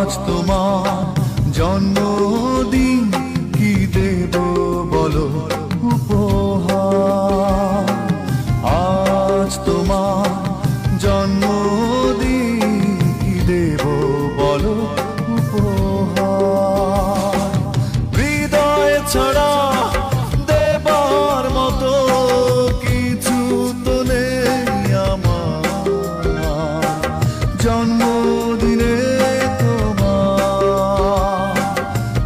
আজ তোমার জন্মদিন, কি দেব বলো উপহার। আজ তোমার জন্মদিন, কি দেব বলো উপহার। হৃদয় ছাড়া দেবার মতো কিছু তো নেই আমার, জন্মদিনে তোমার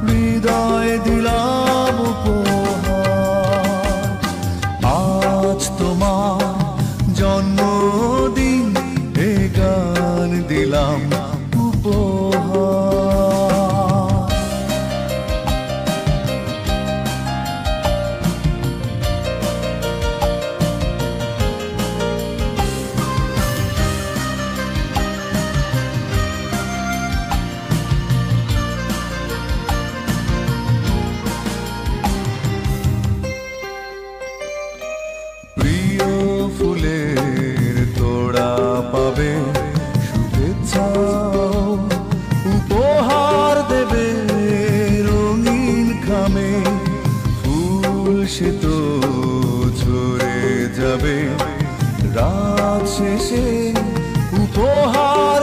হৃদয় দিলাম উপহার। আজ তোমার জন্মদিন, এ গান দিলাম উপহার। প্রিয় ফুলের তোড়া পাবে শুভেচ্ছা, উপহার দেবে রঙিন খামে। ফুল সে তো ঝরে যাবে রাত শেষে, উপহার